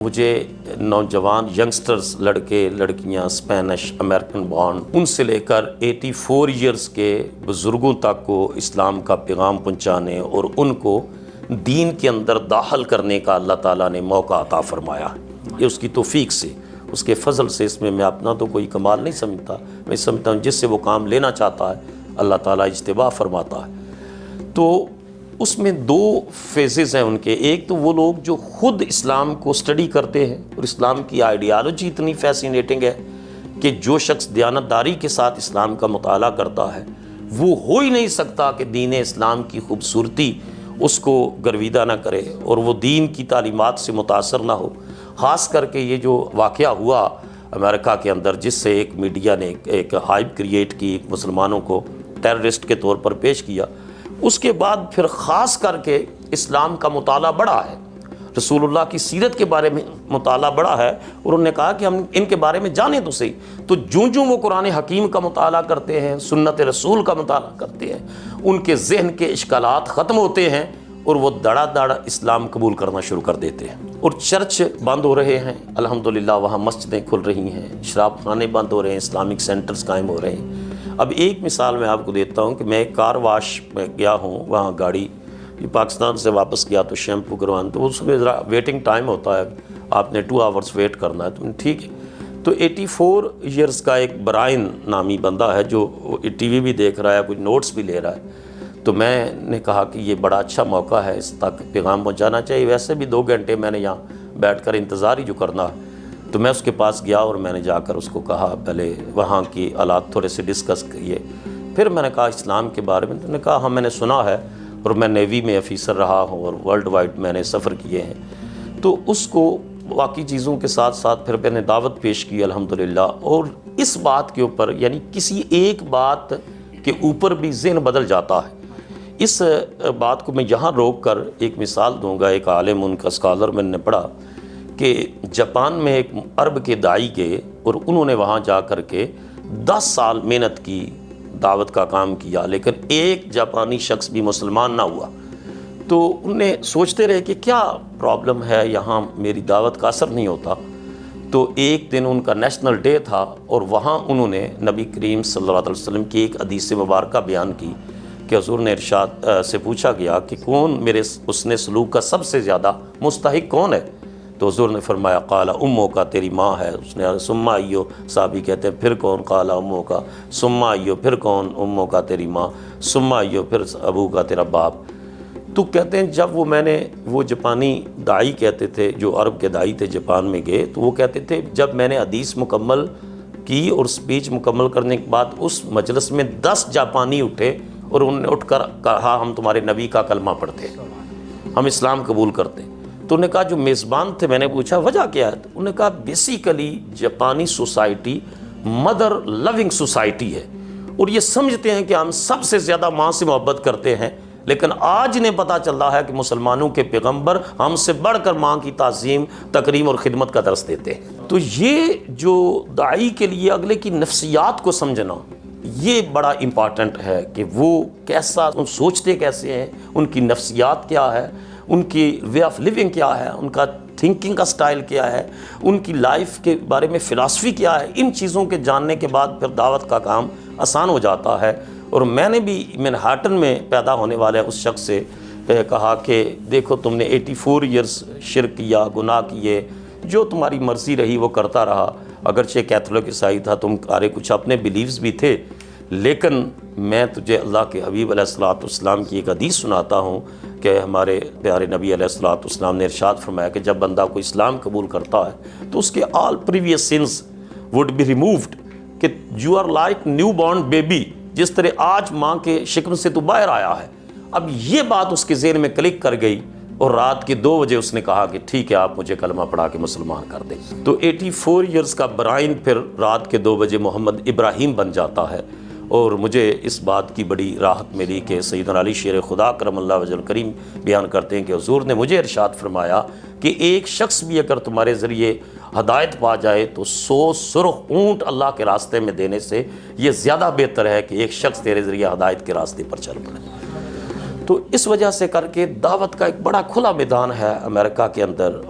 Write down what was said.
مجھے نوجوان ینگسٹرز لڑکے لڑکیاں اسپینش امریکن بورن ان سے لے کر 84 ایئرز کے بزرگوں تک کو اسلام کا پیغام پہنچانے اور ان کو دین کے اندر داخل کرنے کا اللہ تعالیٰ نے موقع عطا فرمایا. یہ اس کی توفیق سے، اس کے فضل سے. اس میں اپنا تو کوئی کمال نہیں سمجھتا. میں سمجھتا ہوں جس سے وہ کام لینا چاہتا ہے اللہ تعالیٰ اجتباء فرماتا ہے. تو اس میں دو فیزز ہیں ان کے. ایک تو وہ لوگ جو خود اسلام کو اسٹڈی کرتے ہیں اور اسلام کی آئیڈیالوجی اتنی فیسینیٹنگ ہے کہ جو شخص دیانتداری کے ساتھ اسلام کا مطالعہ کرتا ہے وہ ہو ہی نہیں سکتا کہ دین اسلام کی خوبصورتی اس کو گرویدہ نہ کرے اور وہ دین کی تعلیمات سے متاثر نہ ہو. خاص کر کے یہ جو واقعہ ہوا امریکہ کے اندر جس سے ایک میڈیا نے ایک ہائپ کریٹ کی، مسلمانوں کو ٹیررسٹ کے طور پر پیش کیا، اس کے بعد پھر خاص کر کے اسلام کا مطالعہ بڑھا ہے، رسول اللہ کی سیرت کے بارے میں مطالعہ بڑھا ہے. اور انہوں نے کہا کہ ہم ان کے بارے میں جانیں تو صحیح. تو جوں وہ قرآن حکیم کا مطالعہ کرتے ہیں، سنت رسول کا مطالعہ کرتے ہیں، ان کے ذہن کے اشکالات ختم ہوتے ہیں اور وہ دڑا دڑ اسلام قبول کرنا شروع کر دیتے ہیں. اور چرچ بند ہو رہے ہیں الحمدللہ، وہاں مسجدیں کھل رہی ہیں، شراب خانے بند ہو رہے ہیں، اسلامک سینٹرز قائم ہو رہے ہیں. اب ایک مثال میں آپ کو دیتا ہوں کہ میں کار واش میں گیا ہوں، وہاں گاڑی پاکستان سے واپس گیا تو شیمپو کروانا، تو اس میں ذرا ویٹنگ ٹائم ہوتا ہے، آپ نے 2 آورس ویٹ کرنا ہے. تو ٹھیک ہے. تو 84 ایئرز کا ایک برائن نامی بندہ ہے جو ٹی وی بھی دیکھ رہا ہے، کچھ نوٹس بھی لے رہا ہے. تو میں نے کہا کہ یہ بڑا اچھا موقع ہے، اس تک پیغام پہنچانا چاہیے. ویسے بھی 2 گھنٹے میں نے یہاں بیٹھ کر انتظار ہی جو کرنا. تو میں اس کے پاس گیا اور میں نے جا کر اس کو کہا پہلے وہاں کی حالات تھوڑے سے ڈسکس کیے. پھر میں نے کہا اسلام کے بارے میں. تو نے کہا ہاں میں نے سنا ہے اور میں نیوی میں آفیسر رہا ہوں اور ورلڈ وائڈ میں نے سفر کیے ہیں. تو اس کو باقی چیزوں کے ساتھ ساتھ پھر میں نے دعوت پیش کی الحمدللہ. اور اس بات کے اوپر یعنی کسی ایک بات کے اوپر بھی ذہن بدل جاتا ہے. اس بات کو میں یہاں روک کر ایک مثال دوں گا. ایک عالم، ان کا اسکالر میں نے پڑھا کہ جاپان میں ایک عرب کے داعی گئے اور انہوں نے وہاں جا کر کے 10 سال محنت کی، دعوت کا کام کیا، لیکن ایک جاپانی شخص بھی مسلمان نہ ہوا. تو انہوں نے سوچتے رہے کہ کیا پرابلم ہے یہاں، میری دعوت کا اثر نہیں ہوتا. تو ایک دن ان کا نیشنل ڈے تھا اور وہاں انہوں نے نبی کریم صلی اللہ علیہ وسلم کی ایک حدیث مبارکہ بیان کی کہ حضور نے ارشاد سے پوچھا گیا کہ کون میرے حسن سلوک کا سب سے زیادہ مستحق کون ہے؟ تو حضور نے فرمایا قال امو کا، تیری ماں ہے. اس نے سما ایو، صحابی کہتے ہیں پھر کون؟ قال امو کا. سما ایو، پھر کون؟ امو کا، تیری ماں. سما ایو، پھر ابو کا، تیرا باپ. تو کہتے ہیں جب وہ جاپانی داعی کہتے تھے، جو عرب کے داعی تھے جاپان میں گئے، تو وہ کہتے تھے جب میں نے حدیث مکمل کی اور اسپیچ مکمل کرنے کے بعد اس مجلس میں 10 جاپانی اٹھے اور انہوں نے اٹھ کر کہا ہم تمہارے نبی کا کلمہ پڑھتے ہیں، ہم اسلام قبول کرتے ہیں. تو انہوں نے کہا جو میزبان تھے، میں نے پوچھا وجہ کیا ہے؟ تو انہوں نے کہا بیسیکلی جاپانی سوسائٹی مدر لوننگ سوسائٹی ہے اور یہ سمجھتے ہیں کہ ہم سب سے زیادہ ماں سے محبت کرتے ہیں. لیکن آج انہیں پتہ چل رہا ہے کہ مسلمانوں کے پیغمبر ہم سے بڑھ کر ماں کی تعظیم، تکریم اور خدمت کا درس دیتے ہیں. تو یہ جو داعی کے لیے اگلے کی نفسیات کو سمجھنا یہ بڑا امپارٹنٹ ہے کہ وہ کیسا سوچتے کیسے ہیں، ان کی نفسیات کیا ہے، ان کی وے آف لیونگ کیا ہے، ان کا تھنکنگ کا سٹائل کیا ہے، ان کی لائف کے بارے میں فلاسفی کیا ہے. ان چیزوں کے جاننے کے بعد پھر دعوت کا کام آسان ہو جاتا ہے. اور میں نے بھی مینہاٹن میں پیدا ہونے والے اس شخص سے کہا کہ دیکھو تم نے 84 ایئرز شرک کیا، گناہ کیے، جو تمہاری مرضی رہی وہ کرتا رہا. اگرچہ کیتھولک عیسائی تھا، تم کارے کچھ اپنے بیلیفز بھی تھے، لیکن میں تجھے اللہ کے حبیب علیہ الصلوۃ والسلام کی ایک حدیث سناتا ہوں کہ ہمارے پیارے نبی علیہ الصلوۃ والسلام نے ارشاد فرمایا کہ جب بندہ کو اسلام قبول کرتا ہے تو اس کے all previous sins would be removed, کہ you are like newborn baby, جس طرح آج ماں کے شکم سے تو باہر آیا ہے. اب یہ بات اس کے ذہن میں کلک کر گئی اور رات کے 2 بجے اس نے کہا کہ ٹھیک ہے آپ مجھے کلمہ پڑھا کے مسلمان کر دیں. تو 84 ایئرز کا برائن پھر رات کے 2 بجے محمد ابراہیم بن جاتا ہے. اور مجھے اس بات کی بڑی راحت ملی کہ سیدنا علی شیر خدا کرم اللہ وجہ الکریم بیان کرتے ہیں کہ حضور نے مجھے ارشاد فرمایا کہ ایک شخص بھی اگر تمہارے ذریعے ہدایت پا جائے تو 100 سرخ اونٹ اللہ کے راستے میں دینے سے یہ زیادہ بہتر ہے کہ ایک شخص تیرے ذریعے ہدایت کے راستے پر چل پڑے. تو اس وجہ سے کر کے دعوت کا ایک بڑا کھلا میدان ہے امریکہ کے اندر.